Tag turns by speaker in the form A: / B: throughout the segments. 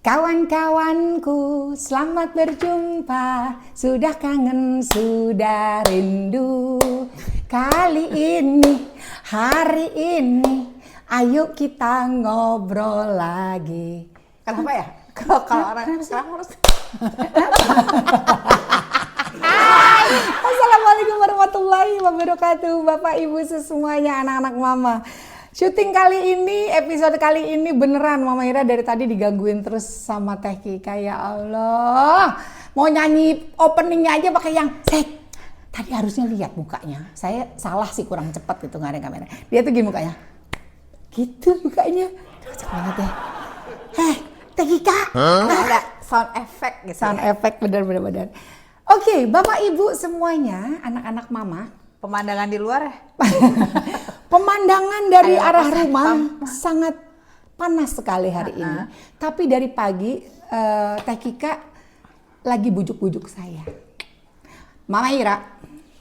A: Kawan-kawanku, selamat berjumpa. Sudah kangen, sudah rindu. Kali ini, hari ini, ayo kita ngobrol lagi.
B: Kenapa ya? Kalau orang sekarang harus.
A: Assalamualaikum warahmatullahi wabarakatuh, Bapak Ibu semuanya, anak-anak Mama. Syuting kali ini, episode kali ini beneran Mama Ira dari tadi digangguin terus sama Teh Kika. Ya Allah, mau nyanyi openingnya aja pakai yang tadi harusnya lihat mukanya. Saya salah sih, kurang cepat gitu nggak ada kamera. Dia tuh gini mukanya, gitu mukanya. Cocok banget ya. Teh Kika,
B: Ada sound effect gitu.
A: sound effect bener-bener. Oke, Bapak Ibu semuanya, anak-anak Mama.
B: Pemandangan di luar ya?
A: Pemandangan dari
B: Ayo,
A: arah
B: pas
A: rumah sangat panas sekali hari ini. Tapi dari pagi Teh Kika lagi bujuk-bujuk saya. Mama Ira,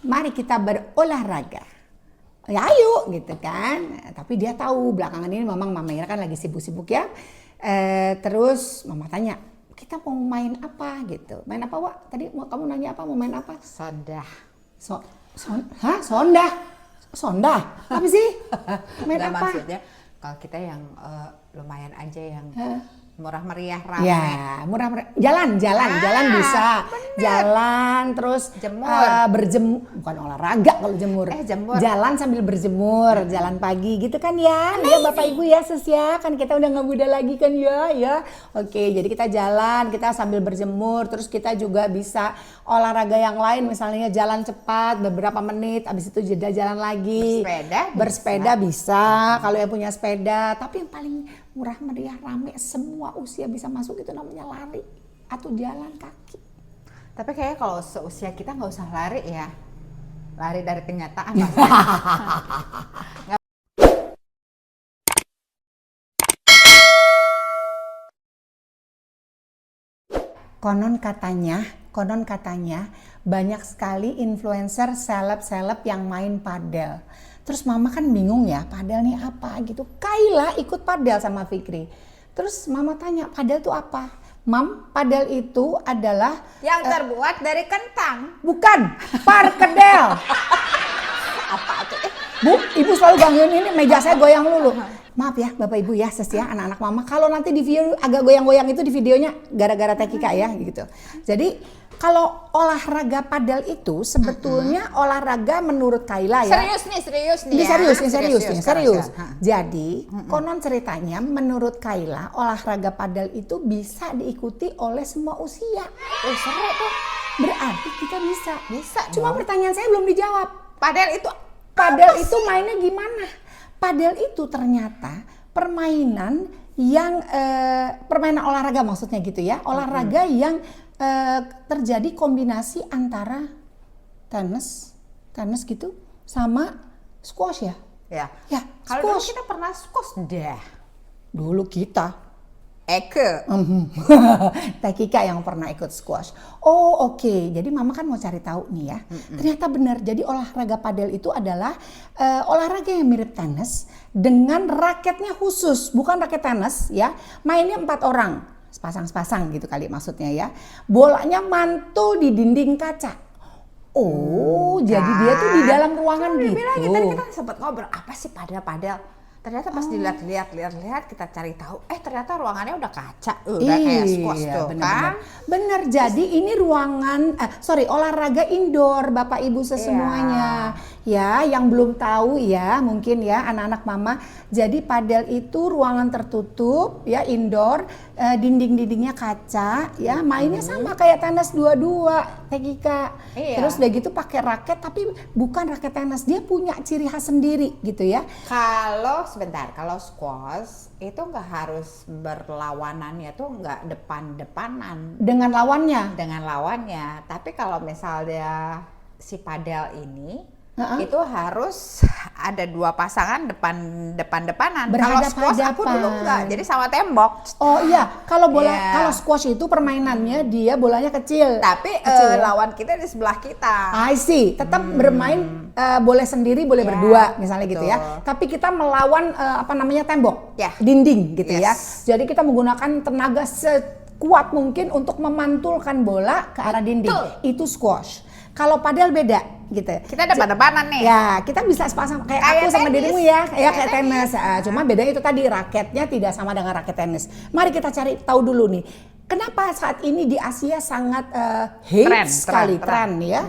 A: mari kita berolahraga. Ya ayo gitu kan. Tapi dia tahu belakangan ini memang Mama Ira kan lagi sibuk-sibuk ya. Terus Mama tanya, kita mau main apa gitu. Main apa, Wak? Tadi kamu nanya apa? Mau main apa?
B: Sondah.
A: Sondah? Sondah? Apa sih? Main
B: Nggak,
A: apa?
B: maksudnya kalau kita yang lumayan aja yang murah meriah rame.
A: Ya, murah-murah. Jalan bisa.
B: Bener.
A: Jalan terus
B: Jemur.
A: berjemur, bukan olahraga kalau jemur.
B: Jemur.
A: Jalan sambil berjemur, jalan pagi gitu kan ya. Ya Bapak Ibu ya sis ya, kan kita udah nggak muda lagi kan ya. Oke, jadi kita jalan, kita sambil berjemur, terus kita juga bisa olahraga yang lain, misalnya jalan cepat beberapa menit, habis itu jeda jalan lagi. Bersepeda bisa kalau yang punya sepeda, tapi yang paling murah meriah rame semua usia bisa masuk itu namanya lari atau jalan kaki.
B: Tapi kayaknya kalau seusia kita nggak usah lari ya. Lari dari kenyataan.
A: Konon katanya banyak sekali influencer seleb yang main padel. Terus Mama kan bingung ya, padel nih apa gitu. Kaila ikut padel sama Fikri. Terus Mama tanya, padel itu apa? Mam, padel itu adalah
B: yang terbuat dari kentang.
A: bukan, parkedel.
B: Apa tuh?
A: Bu, Ibu selalu gangguin ini, meja saya goyang lulu. Maaf ya Bapak Ibu ya, sis ya, anak-anak Mama. Kalau nanti di video agak goyang-goyang itu di videonya gara-gara Teh Kika ya gitu. Jadi kalau olahraga padel itu sebetulnya olahraga menurut Kaila ya.
B: Serius nih.
A: Serius. Jadi konon ceritanya menurut Kaila olahraga padel itu bisa diikuti oleh semua usia.
B: Seru tuh.
A: Berarti kita bisa. Cuma
B: dong.
A: pertanyaan saya belum dijawab.
B: Padel
A: Itu mainnya gimana? Padel itu ternyata permainan yang permainan olahraga maksudnya gitu ya. Olahraga yang terjadi kombinasi antara tenis gitu sama squash ya.
B: Ya.
A: Squash.
B: Kalau dulu kita pernah squash dah.
A: Dulu kita.
B: Eke.
A: Teh Kika yang pernah ikut squash. Oh oke. Jadi Mama kan mau cari tahu nih ya. Ternyata benar. Jadi olahraga padel itu adalah olahraga yang mirip tenis dengan raketnya khusus. Bukan raket tenis ya. Mainnya 4 orang. Sepasang gitu kali maksudnya ya. Bolanya mantul di dinding kaca. Jadi dia tuh di dalam ruangan gitu.
B: Tadi kita sempat ngobrol apa sih padel. Ternyata pas dilihat kita cari tahu, ternyata ruangannya udah kaca, udah kayak squash tuh kan.
A: Bener, jadi ini ruangan, olahraga indoor Bapak Ibu semuanya. Ya, yang belum tahu ya, mungkin ya anak-anak Mama. Jadi padel itu ruangan tertutup ya, indoor, dinding-dindingnya kaca ya, mainnya sama kayak tenis dua-dua, Teh Kika. Terus udah gitu pakai raket tapi bukan raket tenis, dia punya ciri khas sendiri gitu ya.
B: Kalau squash itu nggak harus berlawanannya tuh nggak depan-depanan
A: Dengan lawannya.
B: Tapi kalau misalnya si padel ini itu harus ada 2 pasangan depan-depanan. Kalau squash aku dulu enggak, jadi sama tembok.
A: Oh iya, kalau kalau squash itu permainannya dia bolanya kecil.
B: Tapi lawan kita di sebelah kita.
A: I see, tetap bermain boleh sendiri, boleh berdua misalnya gitu ya. Tapi kita melawan tembok, dinding gitu ya. Jadi kita menggunakan tenaga kuat mungkin untuk memantulkan bola ke arah dinding. Itu squash. Kalau padel beda gitu.
B: Kita ada depan-depanan nih.
A: Ya, kita bisa sepasang kayak aku sama dirimu ya, kayak tenis. Cuma bedanya itu tadi raketnya tidak sama dengan raket tenis. Mari kita cari tahu dulu nih. Kenapa saat ini di Asia sangat tren ya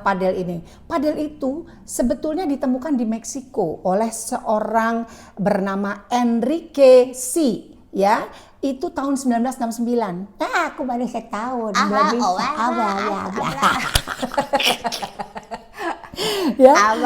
A: padel ini. Padel itu sebetulnya ditemukan di Meksiko oleh seorang bernama Enrique C. Ya, itu tahun 1969. Aku baru setahun. Ya.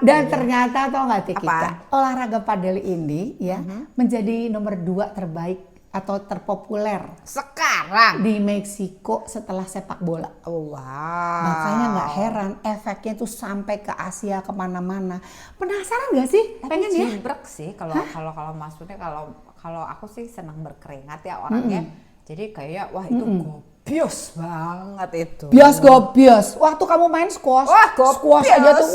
A: Dan ternyata tau nggak kita olahraga padel ini ya menjadi nomor 2 terbaik atau terpopuler
B: sekarang
A: di Meksiko setelah sepak bola.
B: Wow.
A: Makanya nggak heran efeknya tuh sampai ke Asia kemana-mana. Penasaran nggak sih?
B: Pengen ya? Jibrek sih kalau maksudnya kalau aku sih senang berkeringat ya orangnya. Jadi kayak wah itu gobios banget itu.
A: Gobios. Waktu kamu main squash, squash aja tuh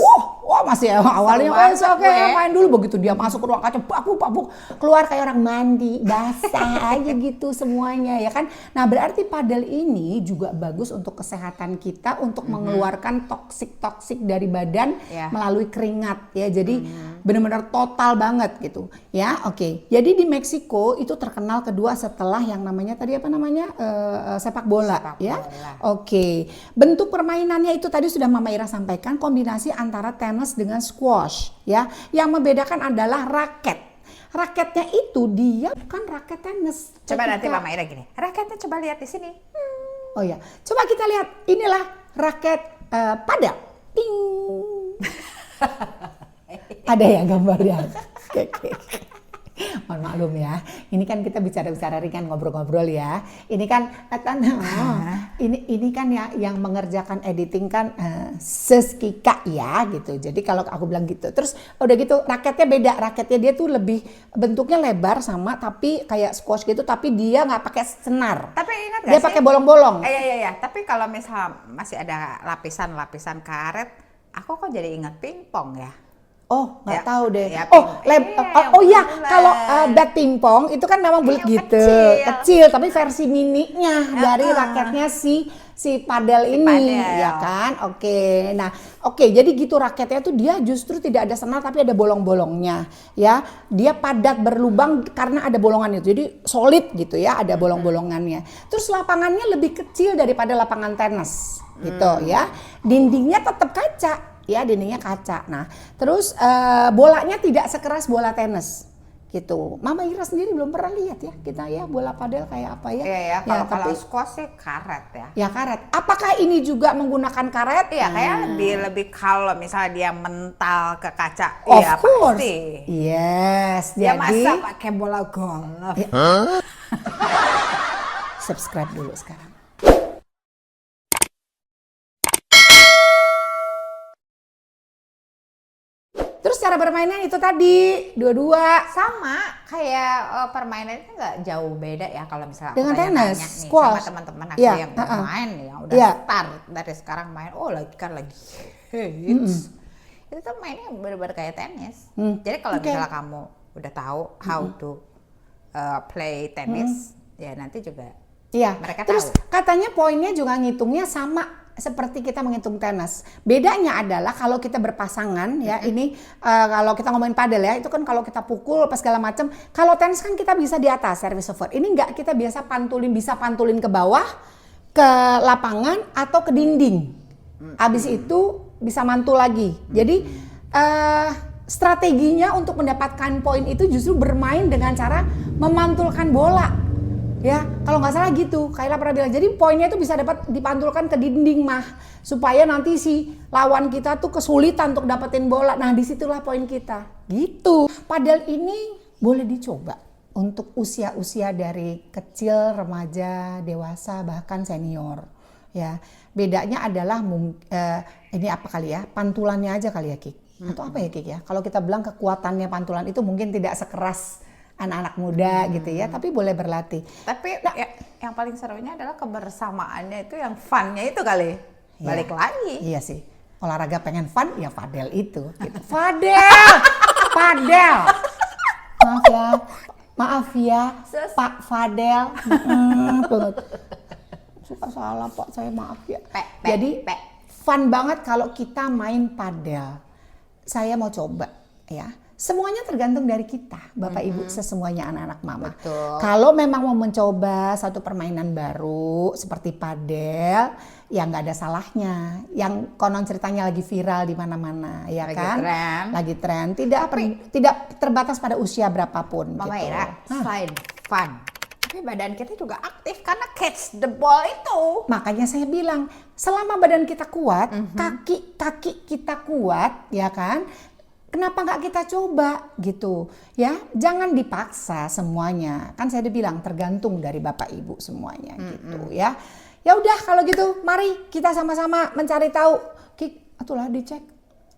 A: wah masih awalnya oke main dulu, begitu dia masuk ke ruang kaca babuk keluar kayak orang mandi basah aja gitu semuanya ya kan. Nah, berarti padel ini juga bagus untuk kesehatan kita untuk mengeluarkan toksik dari badan melalui keringat ya. Jadi benar-benar total banget gitu ya. Oke. Jadi di Meksiko itu terkenal kedua setelah yang namanya tadi apa namanya sepak bola ya. Oke. Bentuk permainannya itu tadi sudah Mama Ira sampaikan, kombinasi antara tenis dengan squash ya. Yang membedakan adalah raket. Raketnya itu dia bukan raket tenis.
B: Coba nanti Mama Ira gini. Raketnya coba lihat di sini.
A: Oh ya. Coba kita lihat. Inilah raket padel. Ting. Ada ya gambarnya. Mohon maklum ya, ini kan kita bicara-bicara ringan, ngobrol-ngobrol ya. Ini kan ini kan ya yang mengerjakan editing kan Seskika ya gitu. Jadi kalau aku bilang gitu, terus udah gitu raketnya beda, raketnya dia tuh lebih bentuknya lebar sama tapi kayak squash gitu, tapi dia nggak pakai senar.
B: Tapi ingat gak
A: dia
B: sih?
A: pakai bolong-bolong.
B: Iya. Tapi kalau misal masih ada lapisan karet, aku kok jadi ingat pingpong ya.
A: Oh, nggak tahu deh.
B: Ya,
A: kalau bat pingpong itu kan memang bulat gitu, kecil, tapi versi mininya dari raketnya si padel ini, ya kan? Oke. Nah, jadi gitu raketnya tuh dia justru tidak ada senar tapi ada bolong-bolongnya, ya. Dia padat berlubang karena ada bolongan itu. Jadi solid gitu ya, ada bolong-bolongannya. Terus lapangannya lebih kecil daripada lapangan tenis, gitu ya. Dindingnya tetap kaca. Ya, dindingnya kaca. Nah, terus bolanya tidak sekeras bola tenis gitu. Mama Ira sendiri belum pernah lihat ya kita ya bola padel kayak apa ya.
B: Iya, kalau squash sih karet ya.
A: Ya karet. Apakah ini juga menggunakan karet?
B: Iya, kayak lebih kalau misalnya dia mental ke kaca.
A: Of
B: iya,
A: course.
B: Pasti.
A: Yes,
B: ya,
A: jadi
B: masa pakai bola golf.
A: Ya. Subscribe dulu sekarang. Terus cara bermainnya itu tadi dua-dua
B: sama kayak permainannya nggak jauh beda ya kalau misalnya
A: dengan
B: aku
A: tenis,
B: nih
A: squash.
B: sama teman-teman aku
A: ya,
B: yang main yang udah start dari sekarang main. Oh lagi hits. Itu tuh mainnya bener-bener kayak tenis. Jadi kalau misalnya kamu udah tahu how to play tenis, ya nanti juga mereka
A: terus
B: tahu.
A: Katanya poinnya juga ngitungnya sama seperti kita menghitung tenis. Bedanya adalah kalau kita berpasangan ya, ini kalau kita ngomongin padel ya, itu kan kalau kita pukul apa segala macam. Kalau tenis kan kita bisa di atas service over. Ini enggak, kita bisa pantulin ke bawah, ke lapangan atau ke dinding. Habis itu bisa mantul lagi. Jadi strateginya untuk mendapatkan poin itu justru bermain dengan cara memantulkan bola. Ya, kalau nggak salah gitu, Kayla pernah bilang. Jadi poinnya itu bisa dapat dipantulkan ke dinding mah, supaya nanti si lawan kita tuh kesulitan untuk dapetin bola. Nah, disitulah poin kita. Gitu. Padel ini boleh dicoba untuk usia-usia dari kecil, remaja, dewasa, bahkan senior. Ya, bedanya adalah ini apa kali ya? Pantulannya aja kali ya, Kik. Atau apa ya, Kik ya? Kalau kita bilang kekuatannya pantulan itu mungkin tidak sekeras anak-anak muda gitu ya, tapi boleh berlatih.
B: Tapi yang paling serunya adalah kebersamaannya itu, yang funnya itu kali. Balik lagi.
A: Iya sih. Olahraga pengen fun ya padel itu. Gitu. Padel. Maaf ya. Maaf ya,
B: Sus.
A: Pak Fadel. Banget. Suka salah Pak, saya maaf ya. Jadi fun banget kalau kita main padel. Saya mau coba ya. Semuanya tergantung dari kita, Bapak Ibu, sesemuanya anak-anak mama.
B: Betul.
A: Kalau memang mau mencoba satu permainan baru seperti padel, ya nggak ada salahnya. Yang konon ceritanya lagi viral di mana-mana, ya
B: Lagi
A: kan?
B: tren.
A: Lagi tren. Tidak terbatas pada usia berapapun.
B: Mama
A: gitu.
B: Ira, selain fun, tapi badan kita juga aktif karena catch the ball itu.
A: Makanya saya bilang, selama badan kita kuat, kaki kita kuat, ya kan? Kenapa nggak kita coba gitu ya? Jangan dipaksa semuanya. Kan saya udah bilang tergantung dari Bapak Ibu semuanya gitu ya. Ya udah kalau gitu, mari kita sama-sama mencari tahu. Kik, atulah dicek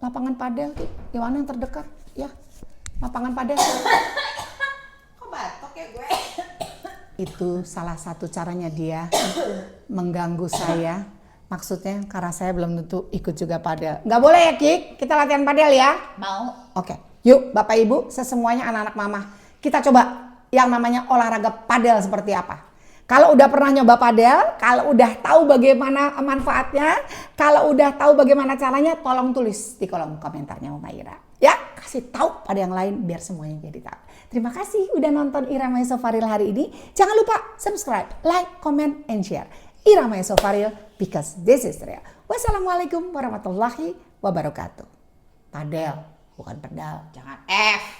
A: lapangan padel Kik, di mana yang terdekat ya? Lapangan padel.
B: Kok batuk ya gue?
A: Itu salah satu caranya dia mengganggu saya. Maksudnya karena saya belum tentu ikut juga padel. Nggak boleh ya Kik, kita latihan padel ya?
B: Mau.
A: Oke, yuk Bapak Ibu, sesemuanya anak-anak mama. Kita coba yang namanya olahraga padel seperti apa. Kalau udah pernah nyoba padel, kalau udah tahu bagaimana manfaatnya, kalau udah tahu bagaimana caranya, tolong tulis di kolom komentarnya Mama Ira. Ya, kasih tahu pada yang lain biar semuanya jadi tahu. Terima kasih udah nonton Irama Esofaril hari ini. Jangan lupa subscribe, like, comment, and share. Irama Esofaril, because this is real. Wassalamualaikum warahmatullahi wabarakatuh. Padel, bukan pedal.
B: Jangan F.